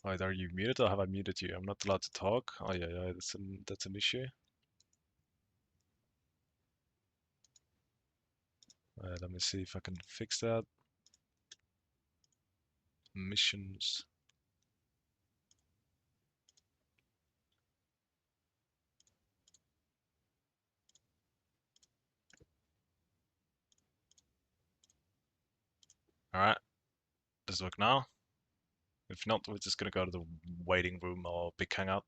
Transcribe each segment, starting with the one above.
Wait, are you muted or have I muted you? I'm not allowed to talk. Oh yeah, that's an issue. Let me see if I can fix that. Missions. All right, does it work now? If not, we're just gonna go to the waiting room or big hangout.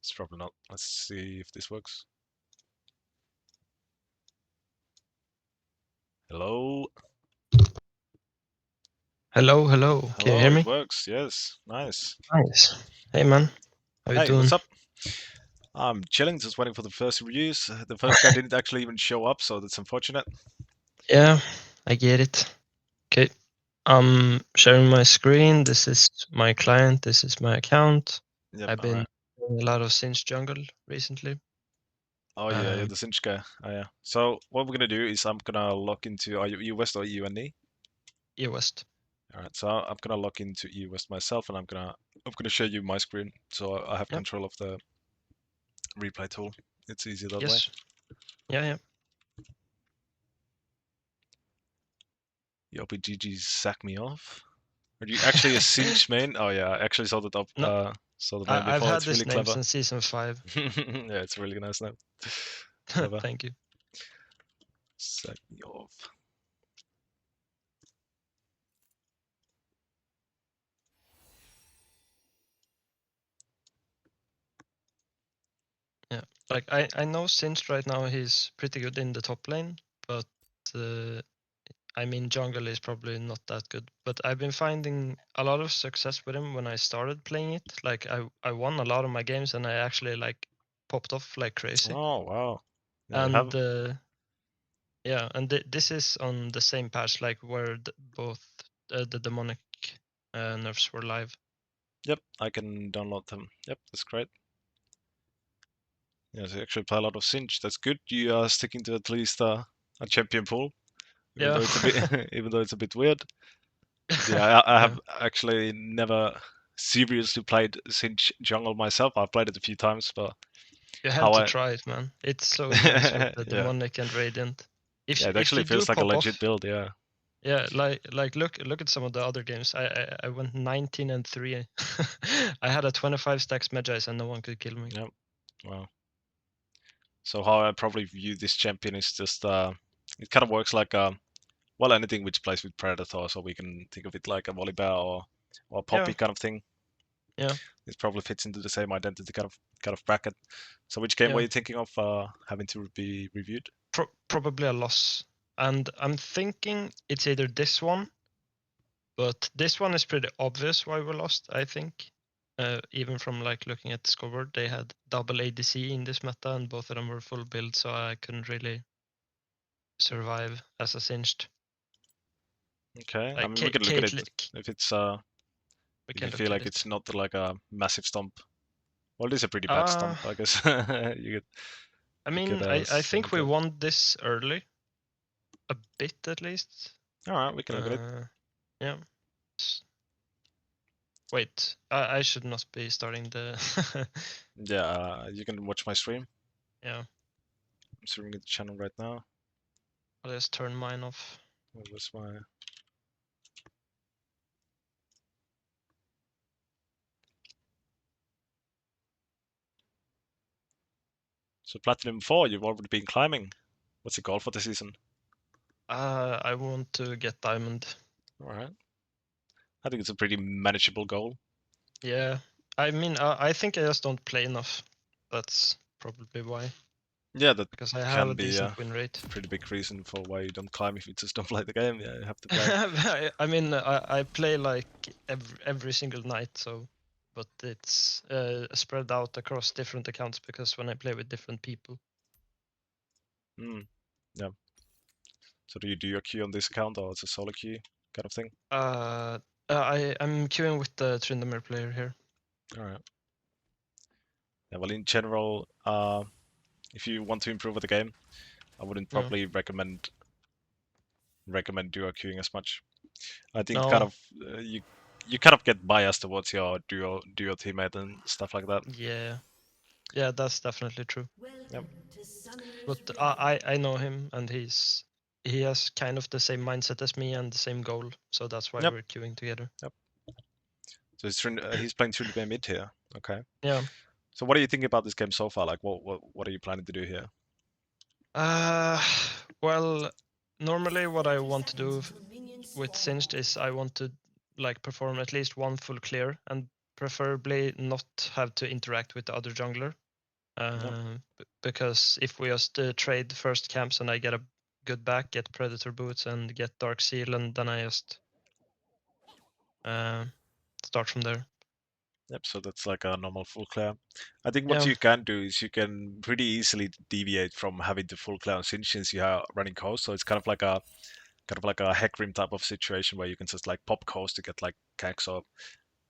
It's probably not. Let's see if this works. Hello. Hello, hello. Can you hear Hello, me? it works. Yes, nice. Nice. Hey man, how you Hey, doing? what's up? I'm chilling, just waiting for the first reviews. The first guy didn't actually even show up, so that's unfortunate. Yeah, I get it. Okay. I'm sharing my screen. This is my client. This is my account. Yep, I've been alright. doing a lot of Sinch Jungle recently. Oh yeah, you're the Cinch guy. Oh yeah. So what we're gonna do is I'm gonna log into, are you EU West or EUNE? EU West. Alright, so I'm gonna log into EU West myself and I'm gonna show you my screen so I have Yep. control of the replay tool. It's easier that way. Yes. Yeah, yeah. The OPGG sack me off. Are you actually a Cinch main? Oh yeah, I actually saw No, saw the name I've before. had It's this really name clever. since season 5. Yeah, it's a really nice name. Clever. Thank you. Sack me off. Yeah. Like I know Sinch right now he's pretty good in the top lane, but uh, I mean, jungle is probably not that good, but I've been finding a lot of success with him when I started playing it. Like I won a lot of my games and I actually like popped off like crazy. Oh wow. Yeah, you And have. yeah, and this is on the same patch, like where both the demonic nerfs were live. Yep, I can download them. Yep, that's great. Yeah, so you actually play a lot of Singe. That's good. You are sticking to at least a champion pool, even Yeah, though it's a bit even though it's a bit weird. But yeah, I yeah. have actually never seriously played Singe jungle myself. I've played it a few times, but You have how to I try it, man. It's so nice with the yeah demonic and radiant. yeah, it If actually you do feels like a pop legit off, build. Yeah. yeah, like look at some of the other games. I went 19-3. I had a 25 stacks Medjais and no one could kill me. Yep. Wow. So how I probably view this champion is just it kind of works like well, anything which plays with Predator, so we can think of it like a Volibear or Yeah, Poppy kind of thing. yeah, It probably fits into the same identity kind of bracket. So which game were yeah. you thinking of having to be reviewed? Probably a loss. And I'm thinking it's either this one, but this one is pretty obvious why we lost, I think. Even from like looking at the scoreboard, they had double ADC in this meta and both of them were full build, so I couldn't really survive as a Singed. Okay, I Like mean we can look at it Caitlyn, if it's we if can you look feel at like it's it. not like a massive stomp. Well, it is a pretty bad Uh, stomp, I guess. You could I look at mean, I as think we handicap. won this early, a bit at least. All right, we can look at it. Yeah. Wait, I should not be starting the. Yeah, you can watch my stream. Yeah, I'm streaming the channel right now. I'll just turn mine off. What was my? So Platinum 4, you've already been climbing. What's the goal for the season? I want to get diamond. All right. I think it's a pretty manageable goal. Yeah, I mean, I think I just don't play enough. That's probably why. Yeah, that Because I have can a be decent win rate. a pretty big reason for why you don't climb if you just don't play the game. Yeah, you have to play. I mean, I play like every single night, so but it's spread out across different accounts because when I play with different people. Mm, yeah. So do you do your queue on this account or it's a solo queue kind of thing? I'm queuing with the Tryndamere player here. All right. Yeah, well, in general, if you want to improve the game, I wouldn't Yeah. probably recommend duo queuing as much. I think kind No. of you you kind of get biased towards your duo teammate and stuff like that. Yeah, yeah, that's definitely true. Yep. But I know him, and he has kind of the same mindset as me and the same goal, so that's why Yep. we're queuing together. Yep. So he's playing through the game mid here. Okay. Yeah. So what are you thinking about this game so far? Like, what are you planning to do here? Uh, well, normally what I want to do with Singed is I want to like perform at least one full clear and preferably not have to interact with the other jungler. Yep. Because if we just trade first camps and I get a good back, get Predator boots and get Dark Seal, and then I just uh, start from there. Yep. So that's like a normal full clear. I think what Yeah. you can do is you can pretty easily deviate from having the full clear on since you are running coast. So it's kind of like a Hecarim type of situation where you can just like pop coast to get like Cax or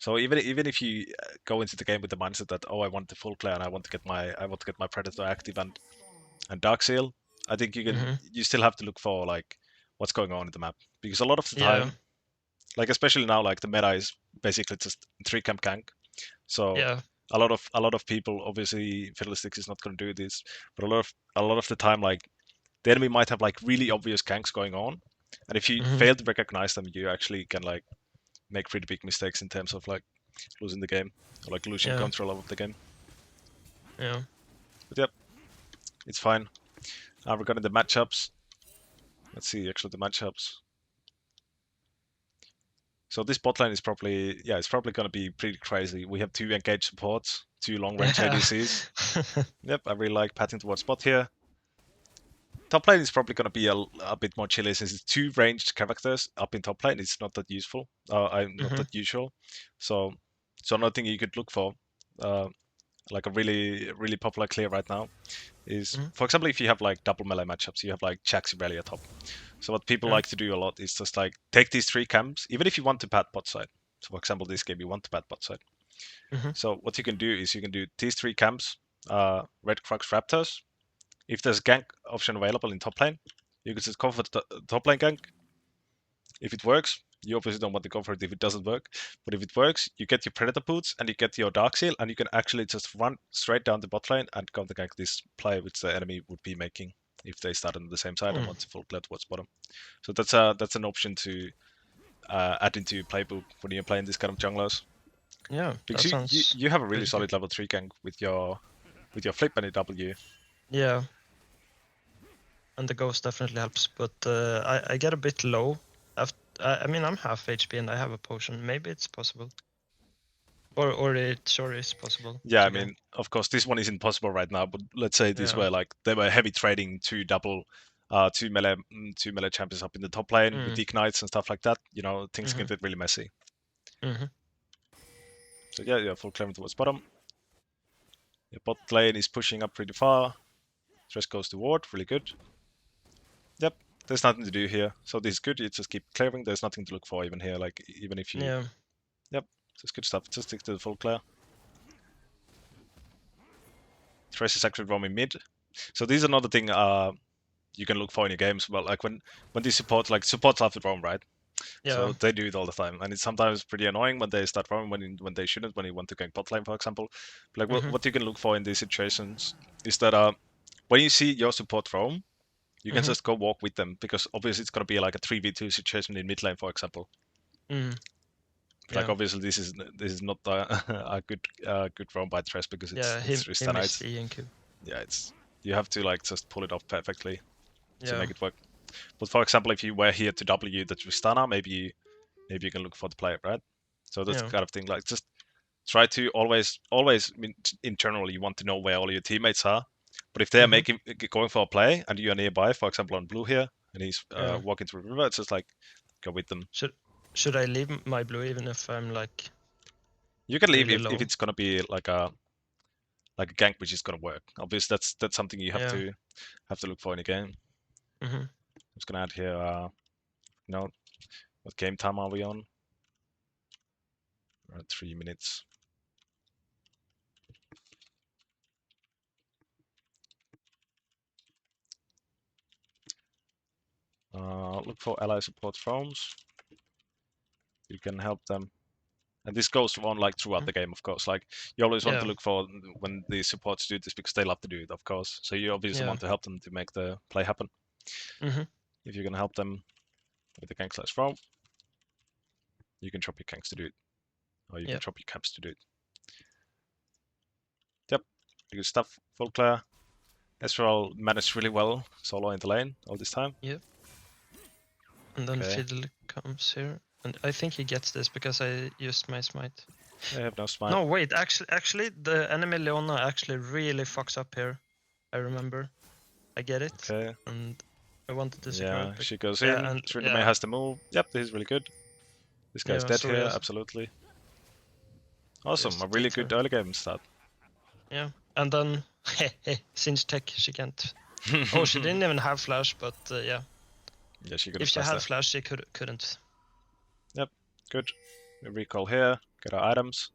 so even if you go into the game with the mindset that I want the full clear and I want to get my Predator active and Dark Seal, I think Hmm. you still have to look for like what's going on in the map because a lot of the Yeah. time, like especially now, like the meta is basically just three camp gank. So Yeah. a lot of people obviously Fiddlesticks is not going to do this, but a lot of the time like the enemy might have like really obvious ganks going on, and if you Hmm. fail to recognize them, you actually can like make pretty big mistakes in terms of like losing the game or like losing Yeah. control of the game. Yeah. But yep, it's fine. Regarding the matchups, let's see actually the matchups. So this bot lane is probably yeah, it's probably gonna be pretty crazy. We have two engaged supports, two long range Yeah. ADCs. Yep, I really like patting towards bot here. Top lane is probably gonna be a bit more chilly since it's two ranged characters up in top lane. It's not that useful. I'm not Hmm. that usual. So another thing you could look for, uh, like a really popular clear right now is, Hmm. for example, if you have like double melee matchups, you have like Jax Irelia top. So what people Yeah. like to do a lot is just like take these three camps, even if you want to pat bot side. So for example, this game you want to pat bot side. Hmm. So what you can do is you can do these three camps, Red Crux Raptors. If there's gank option available in top lane, you can just go for the top lane gank. If it works, you obviously don't want to go for it if it doesn't work. But if it works, you get your Predator boots and you get your Dark Seal, and you can actually just run straight down the bot lane and counter gank this play which the enemy would be making if they start on the same side and Mm. want to full clear towards bottom. So that's an option to add into your playbook when you're playing this kind of junglers. Yeah, Because that sounds you have a really pretty good. solid level 3 gank with your flip and your W. Yeah, and the ghost definitely helps, but I get a bit low. I mean, I'm half HP and I have a potion. Maybe it's possible, or it sure is possible Yeah, I to gank. mean, of course, this one isn't possible right now, but let's say this Yeah. were like they were heavy trading two melee champions up in the top lane with Mm. ignites and stuff like that. You know, things can Mhm. get really messy. Mhm. So yeah, full clearing towards bottom. Your bot lane is pushing up pretty far. Stress goes to ward, really good. Yep, there's nothing to do here, so this is good. You just keep clearing. There's nothing to look for even here. Like even if you, Yeah. yep, just good stuff. Just stick to the full clear. Stress is actually roaming mid. So this is another thing you can look for in your games. Well, like when these supports have to roam, right? Yeah. So they do it all the time, and it's sometimes pretty annoying when they start roaming when they shouldn't. When you want to gank bot lane, for example. Like Mhm. what you can look for in these situations is that when you see your support roam, you can Mhm. just go walk with them because obviously it's gonna be like a 3v2 situation in mid lane, for example. Mm. Like Yeah. obviously this is not a good roam by Tres because Yeah. it's He missed Tristanites. the ENQ. Yeah, it's you have to like just pull it off perfectly to Yeah. make it work. But for example, if you were here to W the Tristana, maybe you can look for the play, right? So that's the Yeah. kind of thing. Like just try to always. I mean, in general, you want to know where all your teammates are. But if they are Mhm. making going for a play and you are nearby, for example on blue here, and he's Yeah. walking through the river, it's just like go with them. Should should I leave my blue even if I'm like You can leave really if low? it's gonna be like a gank which is gonna work. Obviously, that's something you Yeah. have to look for in a game. Mhm. I'm just gonna add here. You know, what game time are we on? We're at 3 minutes. Look for ally support forms. You can help them. And this goes on like throughout the game, of course. Like you always want to Yeah. look for when the supports do this because they love to do it, of course. So you obviously Yeah. want to help them to make the play happen. Mm-hmm. If you're gonna help them with the gank slash throw, you can drop your ganks to do it, or you can Yeah. drop your camps to do it. Yep, good stuff. Full clear. Ezreal managed really well solo in the lane all this time. Yep. And then Okay. Fiddle comes here, and I think he gets this because I used my smite. They have no smite. No, wait. Actually, the enemy Leona actually really fucks up here. I remember. I get it, Okay. and I wanted to secure Yeah, it. she goes Yeah, in. and Trinity May yeah, has the move. Yep, this is really good. This guy's yeah. dead So here, yes, absolutely. Awesome, a just really take good her. early game start. Yeah, and then since tech she can't. Oh, she didn't even have flash, but yeah. Yeah, she could have If she smashed had that. flash, she couldn't. Yep, good. We recall here, get our items.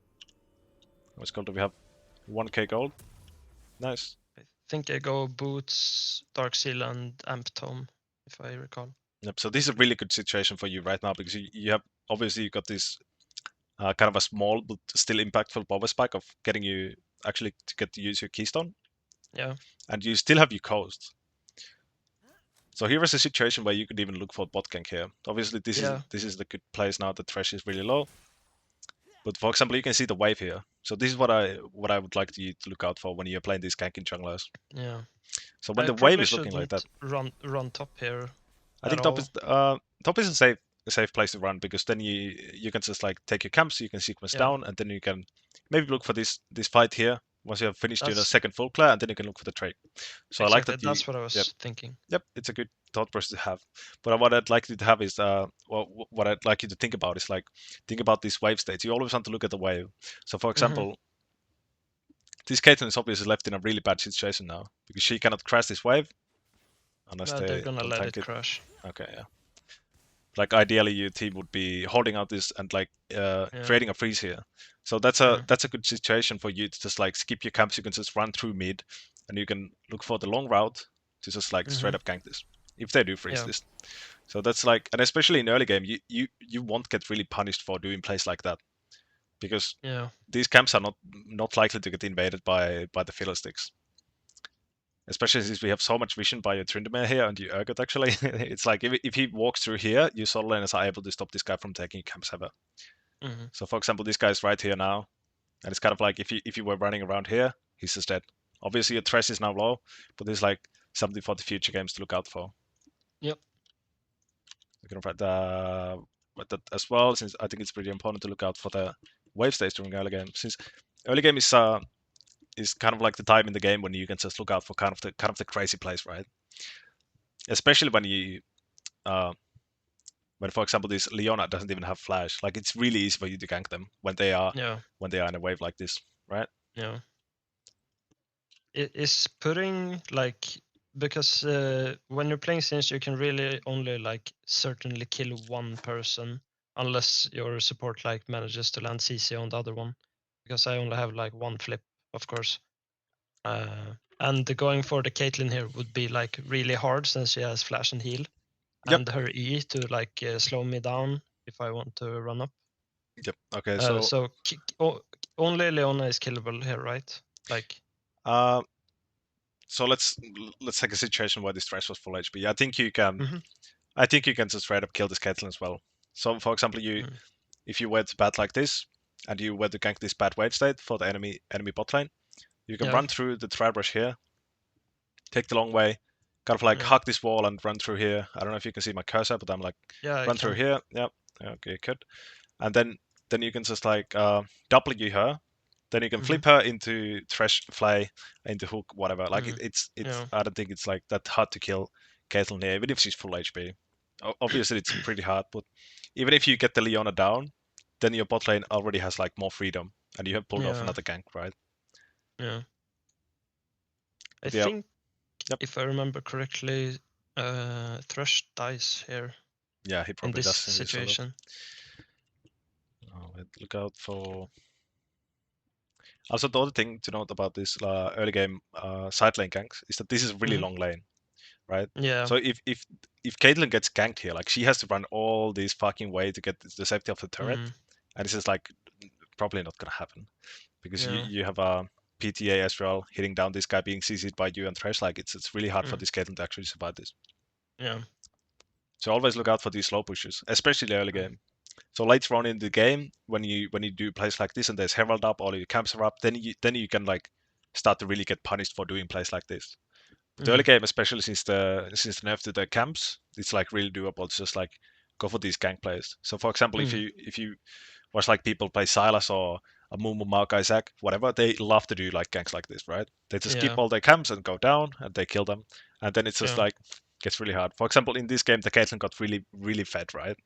What's gold do we have? 1k gold. Nice. I think I go boots, dark seal, and amp tome, if I recall. Yep, so this is a really good situation for you right now because you have obviously you got this kind of a small but still impactful power spike of getting you actually to get to use your keystone. Yeah. And you still have your coast. So here is a situation where you could even look for bot gank here. Obviously, this is the good place now. The thresh is really low. But for example, you can see the wave here. So this is what I would like you to look out for when you're playing these ganking junglers. Yeah. So when I the wave probably is looking like that, shouldn't run top here I at think all. top is a safe place to run because then you can just like take your camps, you can sequence Yeah. down, and then you can maybe look for this fight here once you have finished your That's second full clear, and then you can look for the trade. So I like exactly. that you. That's what I Yep, was thinking. yep, it's a good thought process to have. But what I'd like you to have is well, what I'd like you to think about is like think about these wave states. You always want to look at the wave. So for Mm-hmm. example, this Caitlyn is obviously left in a really bad situation now because she cannot crash this wave unless But they're they gonna don't let tank it it. crash. Okay, yeah. Like ideally, your team would be holding out this and like Yeah. creating a freeze here. So Yeah. that's a good situation for you to just like skip your camps. You can just run through mid, and you can look for the long route to just like Mm-hmm. straight up gank this if they do freeze Yeah. this. So that's like, and especially in early game, you won't get really punished for doing plays like that because Yeah. these camps are not likely to get invaded by the fiddlesticks. Especially since we have so much vision by your Tryndamere here and your Urgot actually. It's like if he walks through here, your solo laners are able to stop this guy from taking camps ever. Mm-hmm. So for example, this guy's right here now, and it's kind of like if you were running around here, he's just dead. Obviously your thresh is now low, but there's like something for the future games to look out for. Yep. We can write that as well, since I think it's pretty important to look out for the wave states during early game. Since early game is kind of like the time in the game when you can just look out for kind of the crazy plays, right? Especially when you when for example this Leona doesn't even have flash. Like it's really easy for you to gank them Yeah. when they are in a wave like this, right? Yeah. It is putting like because when you're playing Singe, you can really only like certainly kill one person unless your support like manages to land CC on the other one. Because I only have like one flip, of course. And going for the Caitlyn here would be like really hard since she has flash and heal, Yep. and her E to like slow me down if I want to run up. Yep. Okay. So only Leona is killable here, right? Like, Uh, so let's take a situation where this Thresh was full HP. mm-hmm, I think you can just straight up kill this Caitlyn as well. So for example, mm, if you were to bat like this and you were to gank this bad wave state for the enemy bot lane, you can yeah, run through the trap rush here, take the long way, kind of like yeah, hug this wall and run through here. I don't know if you can see my cursor, but I'm like yeah, I run through can. here. Yep. Okay, good. And then you can just like W her. Then you can Mm-hmm, flip her into Thresh, Flay, into Hook, whatever. Like mm, it's yeah, I don't think it's like that hard to kill Caitlyn here, even if she's full HP. Obviously, it's pretty hard, but even if you get the Leona down, then your bot lane already has like more freedom, and you have pulled off yeah, another gank, right? yeah. I But yeah, think yep, if I remember correctly, Thresh dies here yeah, he in probably this does since he's solo. situation. Look out for. Also, the other thing to note about this early game side lane ganks is that this is a really Mm-hmm. long lane, right? Yeah, So if Caitlyn gets ganked here, like she has to run all this fucking way to get the safety of the turret, mm, and this is like probably not gonna happen because Yeah. you have a PTA as well hitting down this guy being CC'd by you and Thresh. Like it's really hard for this Caitlyn to actually survive this. Yeah. So always look out for these slow pushes, especially early Mm. game. So later on in the game, when you do plays like this and there's Herald up, all your camps are up, then you can like start to really get punished for doing plays like this. But the early game, especially since the nerf to the camps, it's like really doable. It's just like go for these gank plays. So for example, if you watch like people play Silas or a Mumu Mark Isaac, whatever, they love to do like ganks like this, right? They just keep Yeah. all their camps and go down and they kill them. And then it's just Yeah. like gets really hard. For example, in this game the Caitlyn got really fed, right?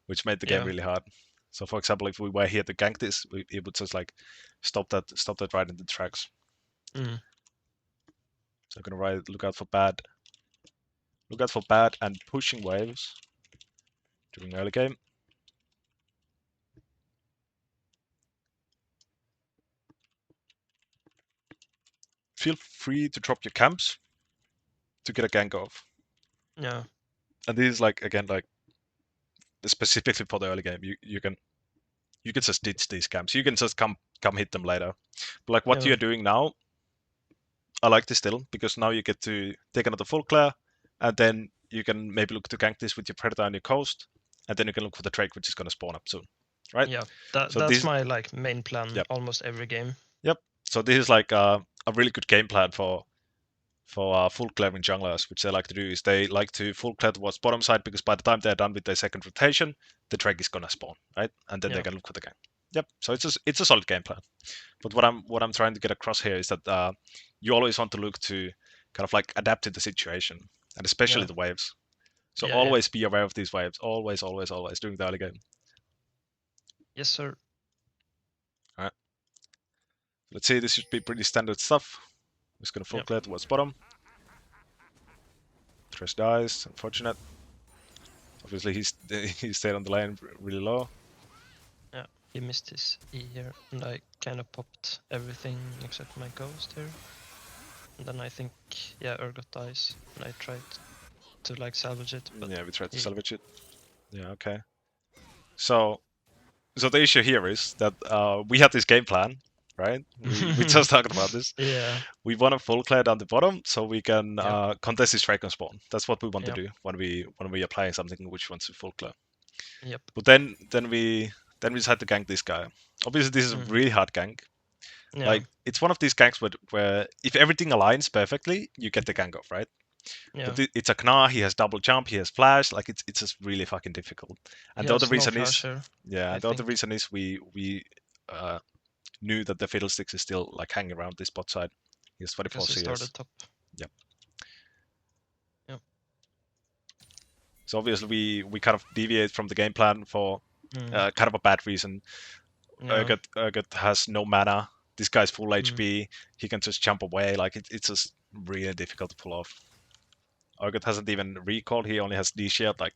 Which made the game Yeah. really hard. So for example, if we were here to gank this, it would just like stop that right in the tracks. Mm. So I'm gonna write look out for bad and pushing waves during early game. Feel free to drop your camps to get a gank off. Yeah. And this is like again like specifically for the early game. You can just ditch these camps. You can just come hit them later. But like what Yeah. you're doing now, I like this still because now you get to take another full clear, and then you can maybe look to gank this with your predator on your coast, and then you can look for the Drake which is gonna spawn up soon, right? Yeah. So That's this, my like main plan yep, almost every game. yep. So this is like a really good game plan for full clearing junglers, which they like to do is they like to full clear towards bottom side because by the time they're done with their second rotation, the Drake is gonna spawn, right? And then they Yeah. can look for the gank. Yep. So it's a solid game plan. But what I'm trying to get across here is that you always want to look to kind of like adapt to the situation, and especially Yeah. the waves. So Yeah. Yeah. always be aware of these waves. Always, always, always during the early game. Yes, sir. All right. Let's see. This should be pretty standard stuff. I'm just gonna full Yep. clear towards bottom. Thresh dies. Unfortunate. Obviously he stayed on the lane really low. Yeah. He missed his E here, and I kind of popped everything except my ghost here. And then I think, yeah, Urgot dies, and I tried to like salvage it, but Yeah, we tried to he, salvage it. Yeah, okay. So the issue here is that we had this game plan, right? We just talked about this. yeah. We want to full clear down the bottom so we can Yep. contest this Dragon spawn. That's what we want to Yep. do when we are playing something which wants to full clear. Yep. But then we decide to gank this guy. Obviously, this is a really hard gank. Yeah. Like it's one of these ganks where if everything aligns perfectly, you get the gank off, right? Yeah. But it's a Gnar, he has double jump, he has flash, like it's just really fucking difficult. He And the other has no reason is, flasher, yeah, I the other think, reason is we uh, knew that the Fiddlesticks is still like hanging around this bot side. He has 24 because he CS. started top. Yep. Yep. So obviously we kind of deviate from the game plan for kind of a bad reason. Yeah. Urgot has no mana. This guy's full Mm. HP. He can just jump away. Like it's just really difficult to pull off. Urgot hasn't even recalled. He only has D shield. Like,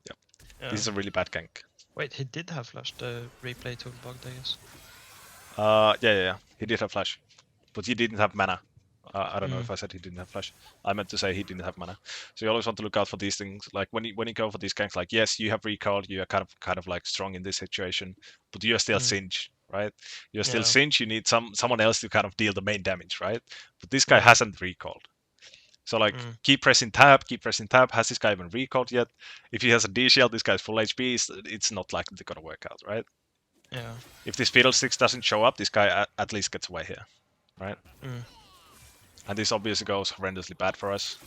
Yeah. this is a really bad gank. Wait, he did have flash. The replay tool bugged, I guess. Yeah. He did have flash, but he didn't have mana. I don't know Mm. if I said he didn't have flash. I meant to say he didn't have mana. So you always want to look out for these things. Like when you go for these ganks, like yes, you have recall, you are kind of like strong in this situation, but you are still Singe, right? You're still Yeah. Singe. You need someone else to kind of deal the main damage, right? But this guy Yeah. hasn't recalled. So like keep pressing tab. Has this guy even recalled yet? If he has a D shield, this guy's full HP. It's not likely to gonna work out, right? Yeah. If this Fiddlesticks doesn't show up, this guy at least gets away here, right? Mm. And this obviously goes horrendously bad for us.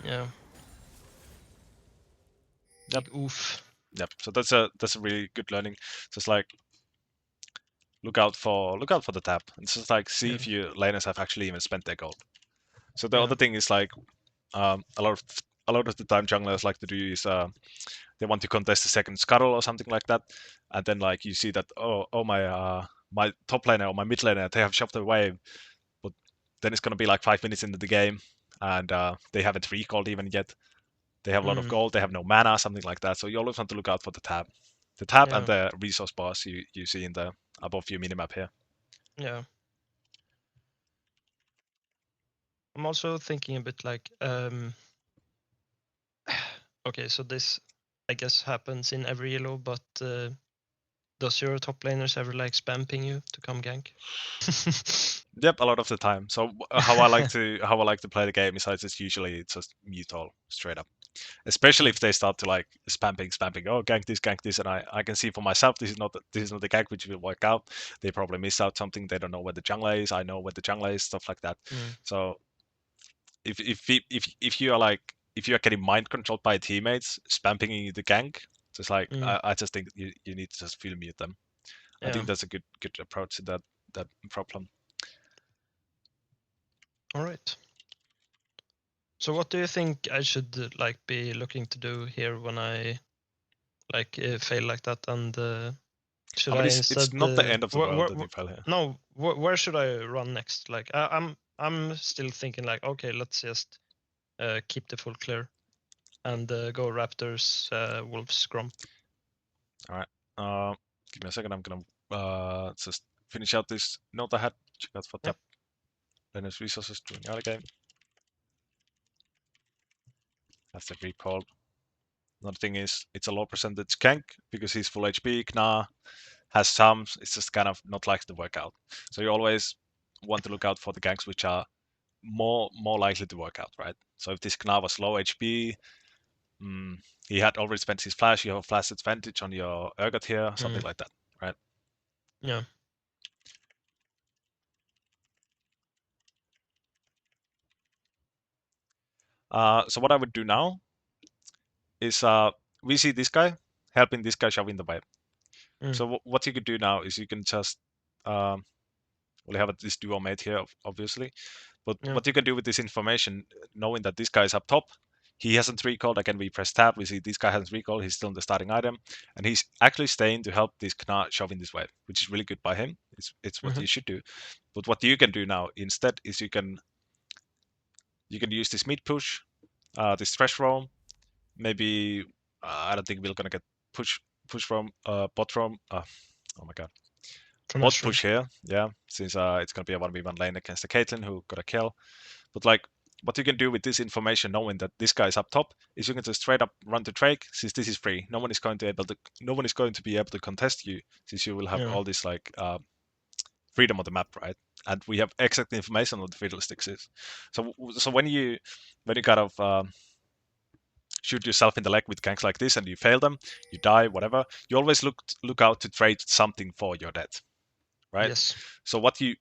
Yeah. Yep. Big oof. Yep. So that's a really good learning. Just like look out for the tap. It's just like see if your laners have actually even spent their gold. So the other thing is like a lot of the time junglers like to do is they want to contest the second scuttle or something like that, and then like you see that oh my top laner or my mid laner they have shoved away, but then it's gonna be like 5 minutes into the game, and they haven't recalled even yet. They have a lot of gold, they have no mana, something like that. So you always want to look out for the tab and the resource bars you see in the above view minimap here. Yeah. I'm also thinking a bit like, okay, so this I guess happens in every elo, but Does your top laners ever like spam ping you to come gank? Yep, a lot of the time. So how I like to play the game is it's usually just mute all straight up. Especially if they start to like spamping. Oh, gank this, and I can see for myself this is not the gank which will work out. They probably miss out something. They don't know where the jungler is. I know where the jungler is, stuff like that. So if you are like if you are getting mind controlled by teammates spamming the gank, just like I just think you need to just feel mute them. I think that's a good approach to that problem. All right. So what do you think I should like be looking to do here when I like fail like that? And should I It's instead not the end of the world that you fail here. no, where should I run next? Like I'm still thinking like, okay, let's just keep the full clear and go Raptors Wolves Grump. All right. Give me a second. I'm gonna just finish out this note I had. Check out for Yep. tap Linux resources during early game. That's the recall. Another thing is it's a low percentage gank because he's full HP. Gna has some. It's just kind of not like to work out. So you always want to look out for the ganks which are more likely to work out, right? So if this Gna was low HP, he had already spent his flash. You have a flash advantage on your Urgot here, something like that, right? Yeah. So what I would do now is we see this guy helping this guy shoving the wave. So what you could do now is you can just we have this duo mate here, obviously. But what you can do with this information, knowing that this guy is up top, he hasn't recalled. Again, we press tab. We see this guy hasn't recalled. He's still in the starting item, and he's actually staying to help this Kna shoving this wave, which is really good by him. It's what you should do. But what you can do now instead is you can use this mid push, this thresh roam. Maybe I don't think we're gonna get push from bot from. Oh my god. From Bot Ashram. push here, yeah, since it's gonna be a 1v1 lane against the Caitlyn who got a kill. But like what you can do with this information, knowing that this guy is up top, is you can just straight up run to Drake, since this is free. No one is going to be able to contest you, since you will have all this like freedom of the map, right? And we have exact information on what the fiddlesticks is. So when you kind of shoot yourself in the leg with ganks like this and you fail them, you die, whatever, you always look out to trade something for your death, right? Yes. So what the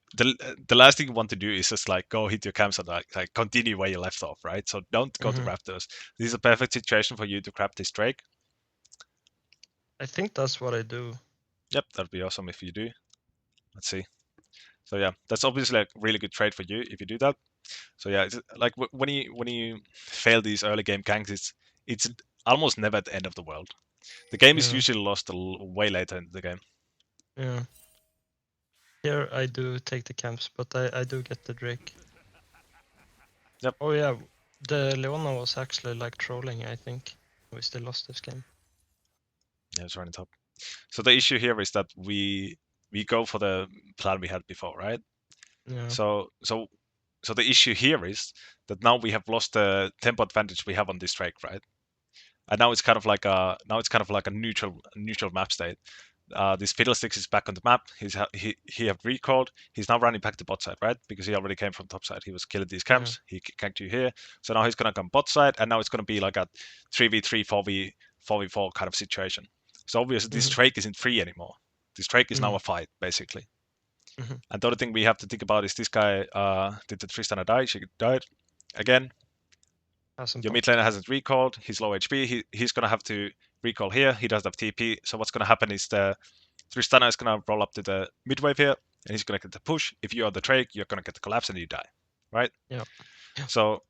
last thing you want to do is just like go hit your camps and like continue where you left off, right? So don't go to Raptors. This is a perfect situation for you to grab this Drake. I think that's what I do. Yep, that'd be awesome if you do. Let's see. So yeah, that's obviously a really good trade for you if you do that. So yeah, it's like when you fail these early game ganks, it's almost never at the end of the world. The game is usually lost way later in the game. Yeah. Here I do take the camps, but I do get the Drake. Yep. Oh yeah, the Leona was actually like trolling, I think. We still lost this game. Yeah, it's running top. So the issue here is that we go for the plan we had before, right? Yeah. So the issue here is that now we have lost the tempo advantage we have on this Drake, right? And now it's kind of like a neutral map state. This Fiddlesticks is back on the map. He have recalled. He's now running back to bot side, right? Because he already came from top side. He was killing these camps. He ganked you here. So now he's gonna come bot side, and now it's gonna be like a 3v3, 4v4 kind of situation. So obviously this Drake isn't free anymore. This Drake is now a fight, basically. And the other thing we have to think about is this guy, did the Tristana die? She died. Again, your mid laner hasn't recalled. He's low HP. He's going to have to recall here. He doesn't have TP. So what's going to happen is the Tristana is going to roll up to the mid wave here, and he's going to get the push. If you are the Drake, you're going to get the collapse and you die, right? Yeah. So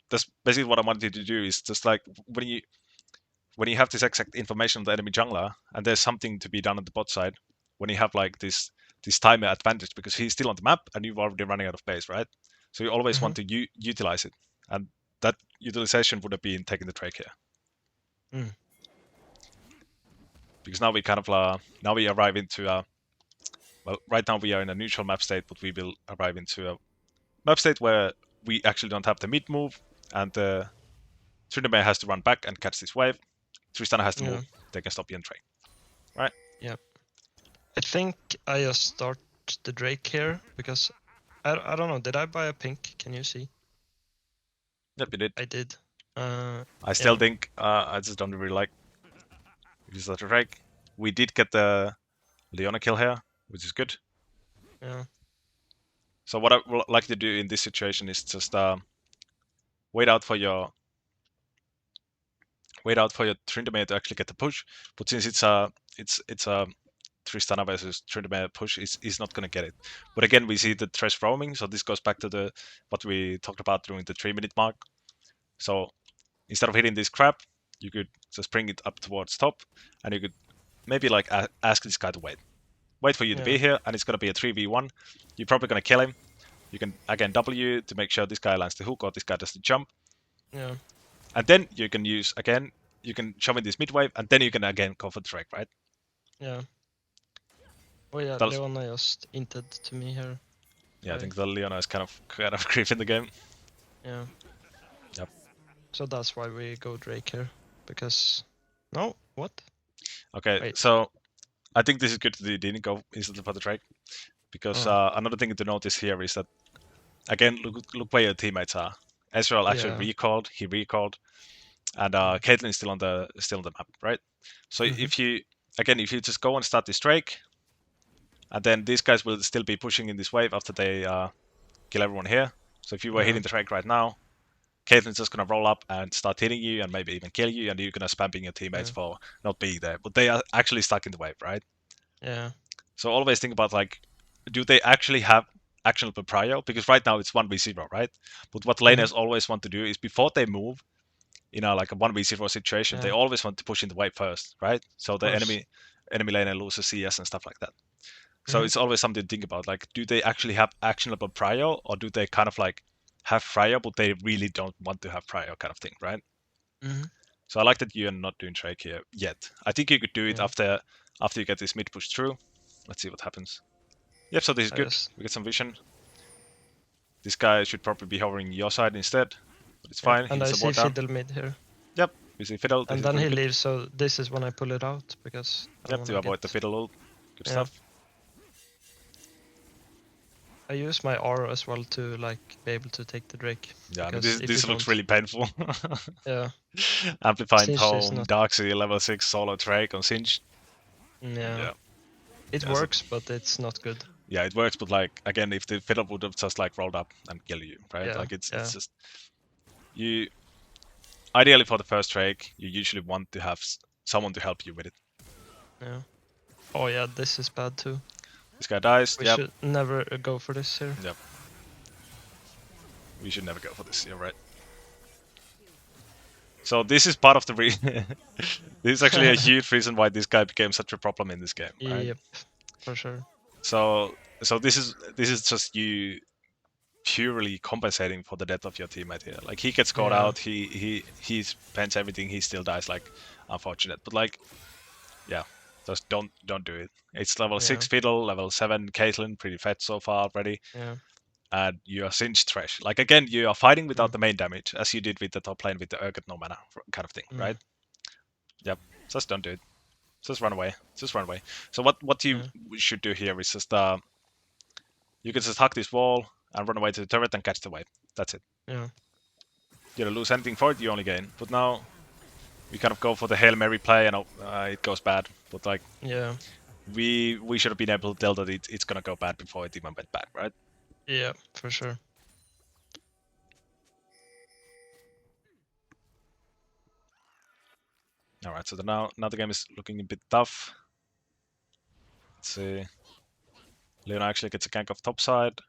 that's basically what I wanted to do is just like when you have this exact information of the enemy jungler and there's something to be done on the bot side, when you have like this timer advantage because he's still on the map and you're already running out of base, right? So you always want to utilize it, and that utilization would have been taking the Drake here. Because now we kind of now we arrive into well, right now we are in a neutral map state, but we will arrive into a map state where we actually don't have the mid move, and the Tryndamere has to run back and catch this wave. Tristana has to move. They can stop you and Drake. Right? Yep. I think I just start the Drake here because I don't know. Did I buy a pink? Can you see? Yep, you did. I did. I still Yeah. think I just don't really like use that Drake. We did get the Leona kill here, which is good. Yeah. So what I would like to do in this situation is just wait out for your Tryndamere to actually get the push. But since it's a Tristana versus Tryndamere push, he's not gonna get it. But again, we see the Thresh roaming, so this goes back to the what we talked about during the 3 minute mark. So instead of hitting this crap, you could just bring it up towards top, and you could maybe like ask this guy to wait for you to Yeah. be here, and it's gonna be a 3v1. You're probably gonna kill him. You can again W to make sure this guy lands the hook or this guy does the jump. Yeah. And then you can use again, you can shove in this mid wave, and then you can again go for the drag, right? Yeah. Oh yeah, That's, Leona just inted to me here. yeah, I Right. think the Leona is kind of creep in the game. Yeah. Yep. So that's why we go Drake here. Because no, what? Okay, Wait. so I think this is good that you didn't go instantly for the drag, because Oh. another thing to notice here is that again, look where your teammates are. Ezreal actually Yeah. recalled, he recalled, and Mm. Caitlyn is still on the map, right? So Mhm. if you just go and start this Drake, and then these guys will still be pushing in this wave after they kill everyone here. So if you were Yeah. hitting the Drake right now, Caitlyn's just gonna roll up and start hitting you and maybe even kill you, and you're gonna spamming your teammates Yeah. for not being there. But they are actually stuck in the wave, right? Yeah. So always think about like, do they actually have actionable prio? Because right now it's 1v0, right? But what Mhm. laners always want to do is before they move in a like a 1v0 situation, they Yeah. always want to push in the wave first, right? So Of the course. enemy laner loses CS and stuff like that. So Mhm. it's always something to think about. Like, do they actually have actionable prio, or do they kind of like have prio, but they really don't want to have prio, kind of thing, right? Mhm. So I like that you're not doing Drake here yet. I think you could do it Yeah. after you get this mid push through. Let's see what happens. Yep, so this is I good. just. We get some vision. This guy should probably be hovering your side instead, but it's Yeah. fine. And He's I a see ward down. Fiddle mid here. Yep, we see Fiddle. This And is then really he good. leaves, so this is when I pull it out because I don't Yep, to wanna avoid the get. Fiddle ult. Good Yeah. stuff. I use my aura as well to like be able to take the Drake. Yeah, I mean Because this if you this looks don't, really painful. yeah, Amplifying Singe is Tome, not. Darkseid, level 6 solo Drake on Singe. Yeah, Yeah. it Yeah, so, works, but it's not good. yeah, it works, but like again, if the Fiddle would have just like rolled up and killed you, right? Yeah, Like it's yeah, just you ideally for the first Drake, you usually want to have someone to help you with it. yeah. Oh yeah, this is bad too. This guy dies. We Yep. should never go for this here. Yep. We should never go for this. You're right. So this is part of the this is actually a huge reason why this guy became such a problem in this game, right? Yep, for sure. So this is just you purely compensating for the death of your teammate here. Like he gets caught Yeah, out, he spends everything, he still dies. Like unfortunate, but like yeah, just don't do it. It's level yeah, 6 Fiddle, level 7 Caitlyn, pretty fat so far already, yeah. and you are Singed Trash. Like again, you are fighting without Mm, the main damage, as you did with the top lane with the Urgot no mana kind of thing, mm, right? Yep. Just don't do it. Just run away. Just run away. So what you yeah, should do here is just you can just hug this wall and run away to the turret and catch the wave. That's it. yeah, You don't lose anything for it, you only gain. But now we kind of go for the Hail Mary play and it goes bad. But like yeah, we should have been able to tell that it's gonna go bad before it even went bad, right? yeah, for sure. Alright, so now the game is looking a bit tough. Let's see. Leona actually gets a gank off top side.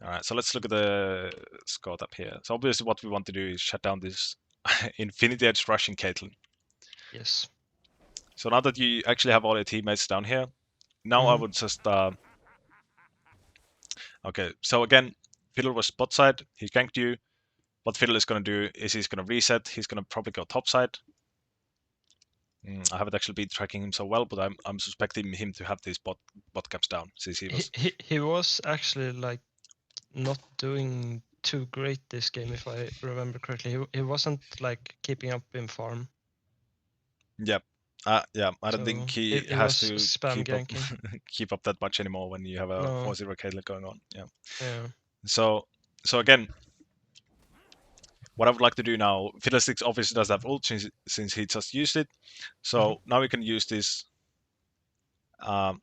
Alright, so let's look at the score up here. So obviously what we want to do is shut down this Infinity Edge rushing Caitlyn. Yes. So now that you actually have all your teammates down here, now I Mm-hmm. would just okay. So again, Fiddle was spot side. He ganked you. What Fiddle is going to do is he's going to reset. He's going to probably go top side. I haven't actually been tracking him so well, but I'm suspecting him to have these bot caps down since he was. He was actually like not doing too great this game, if I remember correctly. He wasn't like keeping up in farm. Yep. Yeah, I don't think So he it has was to spam keep up ganking. keep up that much anymore when you have a No. 4-0 Caitlyn going on. Yeah. Yeah. So again, what I would like to do now, Fiddlesticks obviously does have ult since he just used it. Hmm. So now we can use um,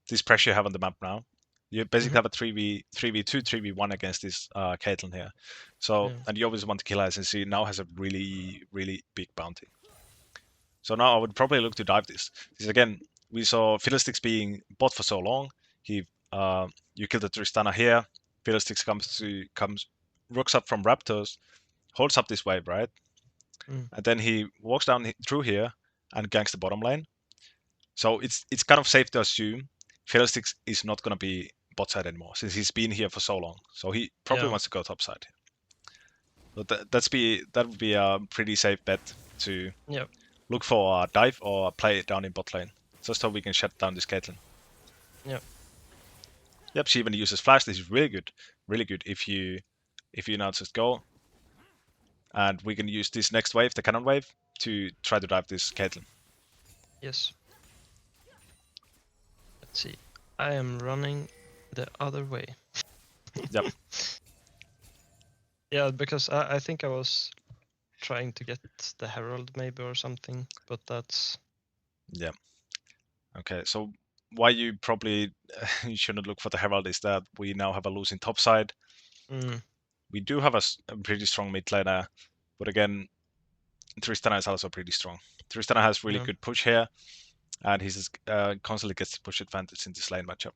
this pressure you have on the map now. You basically Hmm. have a 3v2, 3v1 against this Caitlyn here. So, Yeah. and you obviously want to kill her since she now has a really big bounty. So now I would probably look to dive this. Because again, we saw Fiddlesticks being bot for so long. He, you kill the Tristana here. Fiddlesticks comes rooks up from Raptors, holds up this wave, right? Mm. And then he walks down through here and ganks the bottom lane. So it's kind of safe to assume Fiddlesticks is not going to be bot side anymore since he's been here for so long. So he probably Yeah. wants to go top side. So that would be a pretty safe bet to Yeah. look for a dive or a play down in bot lane, just so we can shut down this Caitlyn. Yeah. Yep, she even uses flash. This is really good if you now just go and we can use this next wave, the cannon wave, to try to dive this Caitlyn. Yes. Let's see. I am running the other way. Yep. Yeah, because I think I was trying to get the Herald maybe or something, but that's Yeah. Okay. So why you probably you shouldn't look for the Herald is that we now have a losing top side. mm, We do have a pretty strong mid laner, but again, Tristana is also pretty strong. Tristana has really yeah, good push here, and he's constantly gets the push advantage in this lane matchup.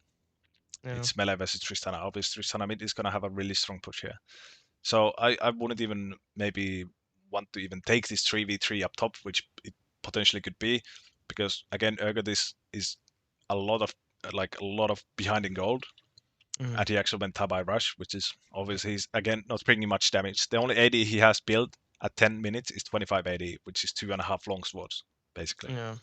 yeah, It's melee versus Tristana. Obviously, Tristana mid is gonna have a really strong push here. So I wouldn't even maybe want to even take this 3v3 up top, which it potentially could be, because again, Urgot is a lot of a lot of behind in gold, mm, and he actually went Tabai Rush, which is obviously he's again not bringing much damage. The only AD he has built at 10 minutes is 25 AD, which is 2.5 long swords, basically. yeah,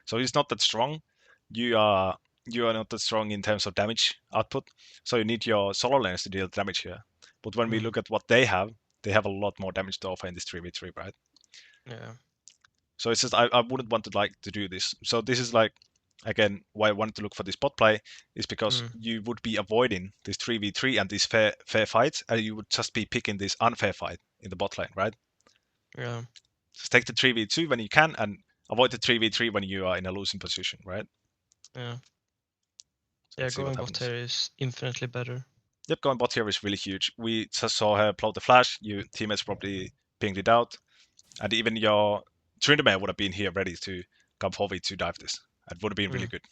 So he's not that strong. You are you are not that strong in terms of damage output, so you need your solo lanes to deal damage here. But when we mm, look at what they have a lot more damage to offer in this 3v3, right? yeah, So it's just I wouldn't want to like to do this. So this is like again why I wanted to look for this bot play is because mm, you would be avoiding this 3v3 and these fair fights, and you would just be picking this unfair fight in the bot lane, right? yeah, Just take the 3v2 when you can and avoid the 3v3 when you are in a losing position, right? yeah. So Yeah, let's see what going bot happens. here is infinitely better. Yep, going bot here is really huge. We just saw her plot the flash. Your teammates probably pinged it out, and even your Tryndamere would have been here ready to come forward to dive this. It would have been really Mm, good,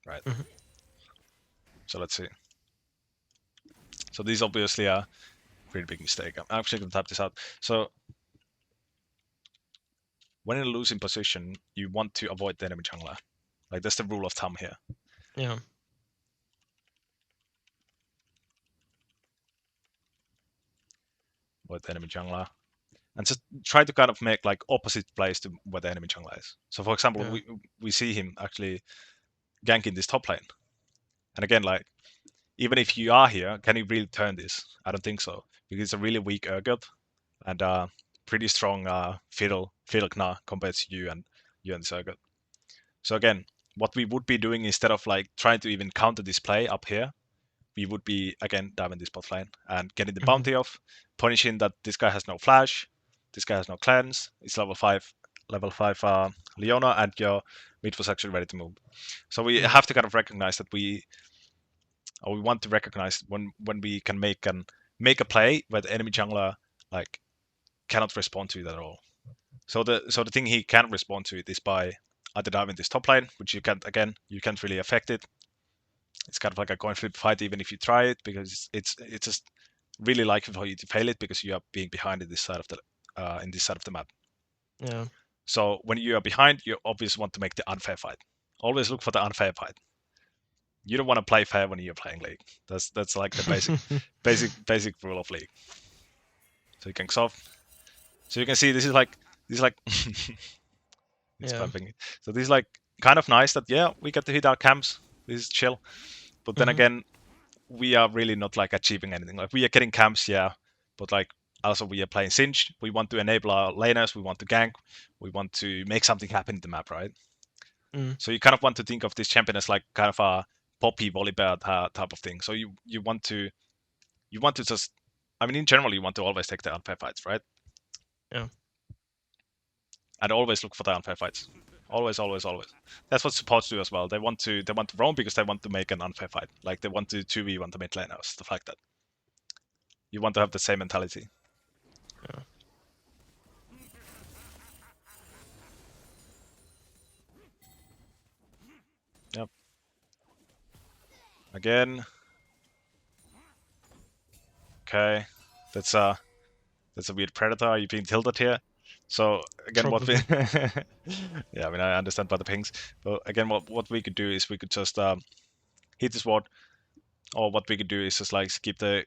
right? hmm. So let's see. So this is obviously a pretty big mistake. I'm actually going to type this out. So when in a losing position, you want to avoid the enemy jungler. Like that's the rule of thumb here. Yeah, Avoid the enemy jungler. And just try to kind of make like opposite plays to where the enemy jungler is. So for example, yeah, we see him actually ganking this top lane. And again, like even if you are here, can you really turn this? I don't think so. Because it's a really weak Urgot and pretty strong Fiddle Gnar compared to you and this Urgot. So again, what we would be doing instead of like trying to even counter this play up here, we would be again diving this bot lane and getting the hmm, bounty off, punishing that this guy has no flash, this guy has no cleanse, it's level 5 Leona, and your mid was actually ready to move. So we mm, have to kind of recognize that we want to recognize when we can make a play where the enemy jungler like cannot respond to it at all. So the thing he can respond to it is by either diving this top lane, which you can't really affect it. It's kind of like a coin flip fight even if you try it because it's just really likely for you to fail it because you are being behind in this side of the map. yeah, So when you are behind, you obviously want to make the unfair fight. Always look for the unfair fight. You don't want to play fair when you're playing League. That's like the basic rule of League. So you can solve. So you can see this is like it's yeah, pumping. So this is like kind of nice that yeah we get to hit our camps. This is chill. But then hmm, again, we are really not like achieving anything. Like we are getting camps, yeah, but like also we are playing Singe. We want to enable our laners. We want to gank. We want to make something happen in the map, right? So you kind of want to think of this champion as like kind of a poppy volibear type of thing. So you want to just, I mean, in general, you want to always take the unfair fights, right? Yeah. And always look for the unfair fights. Always, always, always. That's what supports do as well. They want to roam because they want to make an unfair fight. Like they want to 2v1 the mid lane or stuff like that. You want to have the same mentality. Yeah. Yep. Again. Okay. That's a weird predator. Are you being tilted here? So again, what we Probably. yeah, I mean I understand by the pings, but again, what we could do is we could just hit this ward, or what we could do is just like skip the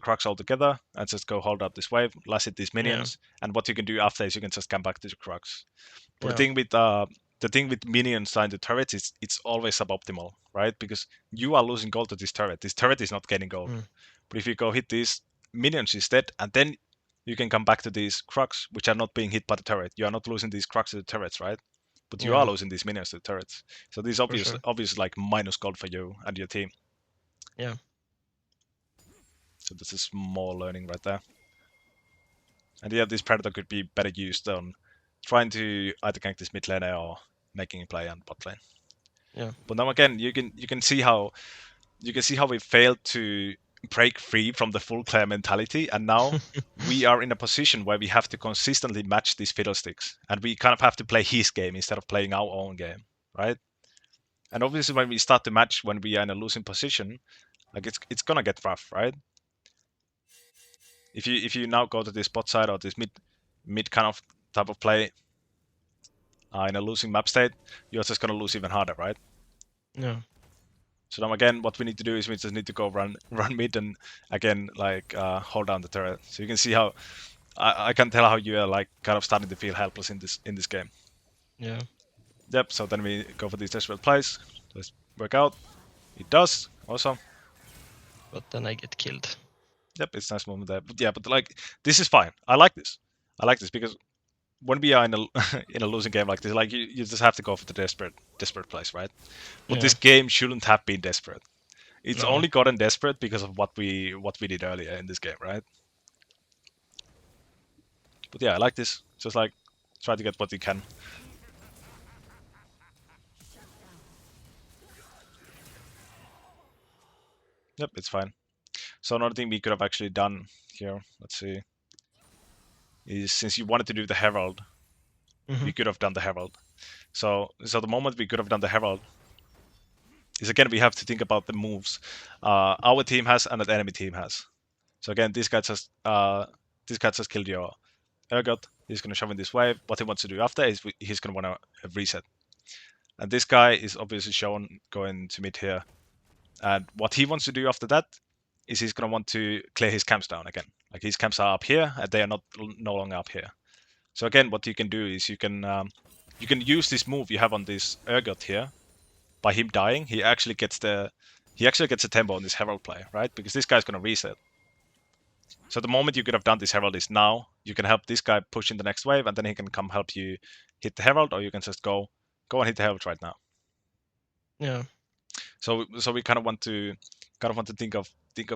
crux altogether and just go hold up this wave, last hit these Yeah. minions, and what you can do after is you can just come back to the crux. But Yeah. the thing with minions trying to turrets is it's always suboptimal, right? Because you are losing gold to this turret. This turret is not getting gold. But if you go hit these minions instead, and then you can come back to these crux, which are not being hit by the turret. You are not losing these crux to the turrets, right? But you are Yeah. losing these minions to the turrets. So this is For sure. obvious like minus gold for you and your team. Yeah. So this is more learning right there. And yeah, this predator could be better used on trying to either gank this mid lane or making a play on bot lane. Yeah. But now again, you can see how we failed to break free from the full Claire mentality, and now we are in a position where we have to consistently match these fiddlesticks, and we kind of have to play his game instead of playing our own game, right? And obviously, when we start to match when we are in a losing position, like it's gonna get rough, right? If you now go to this bot side or this mid kind of type of play in a losing map state, you're just gonna lose even harder, right? Yeah. So now again, what we need to do is we just need to go run mid and again like hold down the turret. So you can see how I can tell how you are like kind of starting to feel helpless in this game. Yeah. Yep. So then we go for these desperate plays. Let's work out. It does. Awesome. But then I get killed. Yep. It's nice movement there. But yeah. But like this is fine. I like this. I like this because when we are in a in a losing game like this, like you just have to go for the desperate plays, right? But Yeah. this game shouldn't have been desperate. It's No. only gotten desperate because of what we did earlier in this game, right? But yeah, I like this. Just like try to get what you can. Yep, it's fine. So another thing we could have actually done here, let's see, is since you wanted to do the herald, we could have done the herald. So the moment we could have done the herald is again we have to think about the moves our team has and the enemy team has. So again, this guy just killed your Ergot. He's gonna shove in this wave. What he wants to do after is he's gonna want to reset. And this guy is obviously shown going to mid here. And what he wants to do after that is he's going to want to clear his camps down again. Like his camps are up here, and they are no longer up here. So again, what you can do is you can use this move you have on this Ergot here. By him dying, he actually gets a tempo on this Herald play, right? Because this guy's going to reset. So the moment you could have done this Herald is now. You can help this guy push in the next wave, and then he can come help you hit the Herald, or you can just go and hit the Herald right now. Yeah. So we kind of want to think of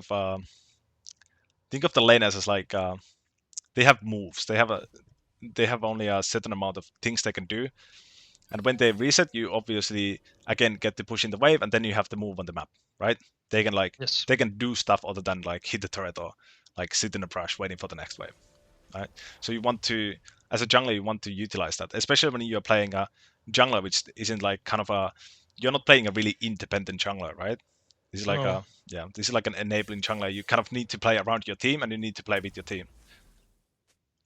the laners as like they have moves. They have only a certain amount of things they can do, and when they reset, you obviously again get to push in the wave, and then you have to move on the map, right? They can Yes. do stuff other than like hit the turret or like sit in a brush waiting for the next wave, right? So you want to, as a jungler, you want to utilize that, especially when you're playing a jungler, which isn't like kind of a, you're not playing a really independent jungler, right? This is like No. this is like an enabling jungler. You kind of need to play around your team, and you need to play with your team.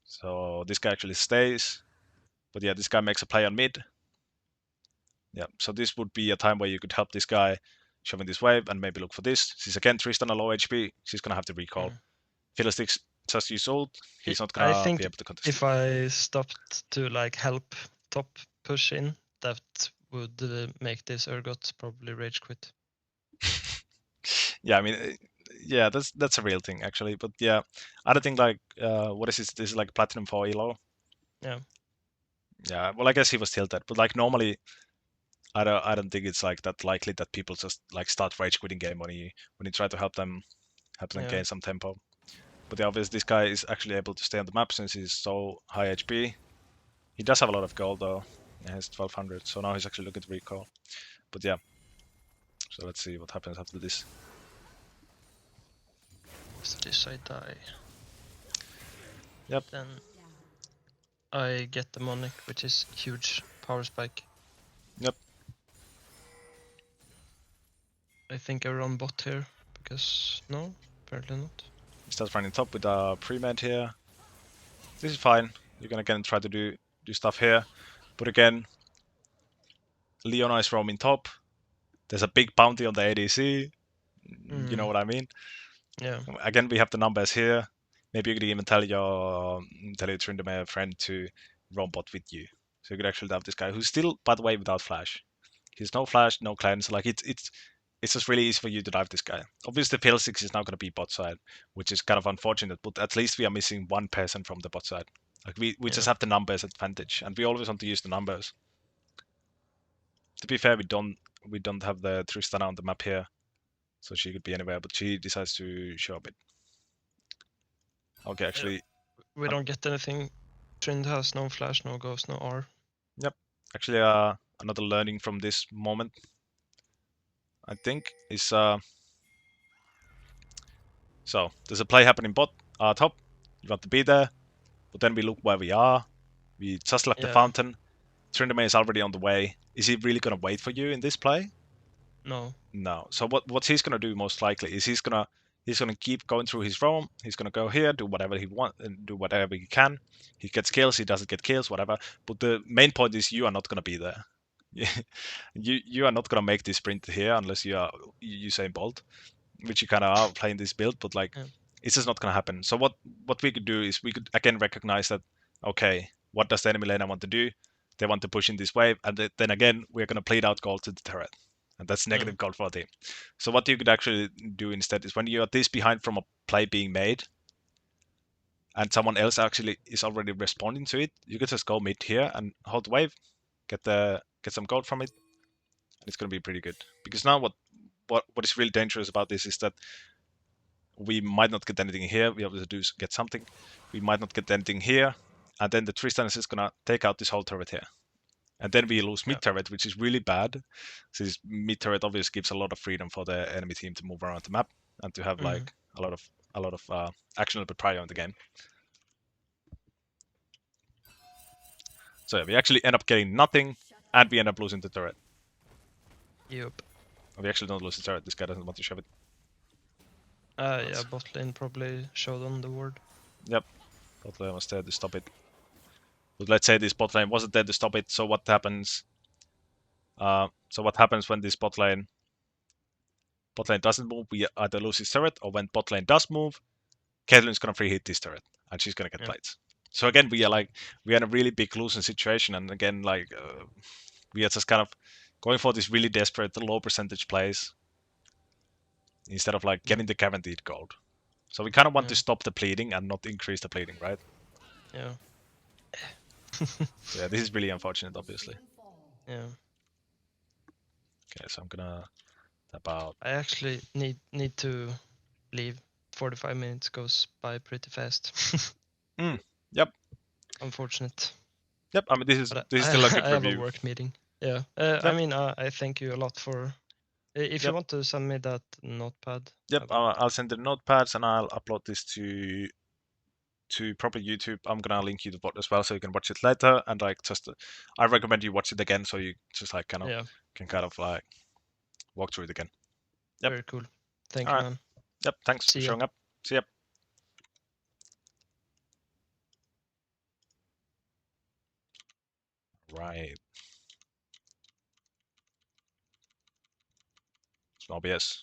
So this guy actually stays, but yeah, this guy makes a play on mid. Yeah, so this would be a time where you could help this guy shoving this wave and maybe look for this. She's again Tristan a low HP. She's gonna have to recall. Yeah. Fiddlesticks just use ult. He's not I gonna be think able to contest if it. I stopped to like help top push in, that would make this Urgot probably rage quit. Yeah, I mean, yeah, that's a real thing actually. But yeah, I don't think like what is this? This is like platinum for elo. Yeah. Yeah, well, I guess he was tilted, but like normally I don't think it's like that likely that people just like start rage quitting game when you try to help them Yeah. gain some tempo. But the obvious this guy is actually able to stay on the map since he's so high HP. He does have a lot of gold though. He has 1200, so now he's actually looking to recall. But yeah, so let's see what happens after this. After this I die. Yep. Then I get the Demonic, which is huge power spike. Yep. I think I run bot here, because no, apparently not. He starts running top with a pre-med here. This is fine. You're gonna again try to do stuff here. But again, Leona is roaming top. There's a big bounty on the ADC. You know what I mean? Yeah. Again, we have the numbers here. Maybe you could even tell your Tryndamere friend to roam bot with you. So you could actually have this guy who's still, by the way, without flash. He's no flash, no cleanse. Like it's just really easy for you to dive this guy. Obviously, Phil 6 is now going to be bot side, which is kind of unfortunate, but at least we are missing one person from the bot side. Like we just have the numbers advantage, and we always want to use the numbers. To be fair, we don't have the Tristana on the map here, so she could be anywhere, but she decides to show up it. Okay, actually, We don't get anything. Trind has no flash, no ghost, no R. yep. Actually, another learning from this moment, I think, is so there's a play happening bot top. You want to be there, but then we look where we are. We just left the fountain. Tryndamere is already on the way. Is he really gonna wait for you in this play? No. No. So what he's gonna do most likely is he's gonna keep going through his roam. He's gonna go here, do whatever he want, and do whatever he can. He gets kills, he doesn't get kills, whatever. But the main point is you are not gonna be there. You are not gonna make this sprint here unless you are Usain Bolt, which you kind of are playing this build. But like, it's just not gonna happen. So what we could do is we could again recognize that okay, what does the enemy laner want to do? They want to push in this wave, and then again we're gonna bleed out gold to the turret. And that's negative gold for our team. So what you could actually do instead is when you are this behind from a play being made, and someone else actually is already responding to it, you could just go mid here and hold the wave, get some gold from it, and it's gonna be pretty good. Because now what is really dangerous about this is that we might not get anything here. We obviously do get something. We might not get anything here, and then the Tristan is just gonna take out this whole turret here. And then we lose mid turret, which is really bad. Since mid turret obviously gives a lot of freedom for the enemy team to move around the map and to have like a lot of actionable prio in the game. So yeah, we actually end up getting nothing, and we end up losing the turret. Yep. We actually don't lose the turret. This guy doesn't want to shove it. Yeah, bot lane probably showed on the ward. Yep, bot lane was there to stop it. But let's say this bot lane wasn't there to stop it. So what happens? So what happens when this bot lane doesn't move? We either lose his turret, or when bot lane does move, Caitlyn's gonna free hit this turret, and she's gonna get plates. So again, we are in a really big losing situation, and again, we are just kind of going for these really desperate low percentage plays instead of like getting the guaranteed gold. So we kind of want to stop the bleeding and not increase the bleeding, right? Yeah. Yeah, this is really unfortunate, obviously. Yeah. Okay, so I'm gonna tap out. I actually need to leave. 45 minutes goes by pretty fast. Yep. Unfortunate. Yep. I mean, this is But still a good I have a review. work meeting. Yeah. Yep. I mean, I thank you a lot for. If you want to send me that notepad. Yep. I'll send the notepads and I'll upload this to proper YouTube. I'm gonna link you the bot as well, so you can watch it later. And like, just I recommend you watch it again, so you just like can kind of like walk through it again. Yep. Very cool. Thank All you, right. man. Yep. Thanks for showing up. See ya. Right. Small BS.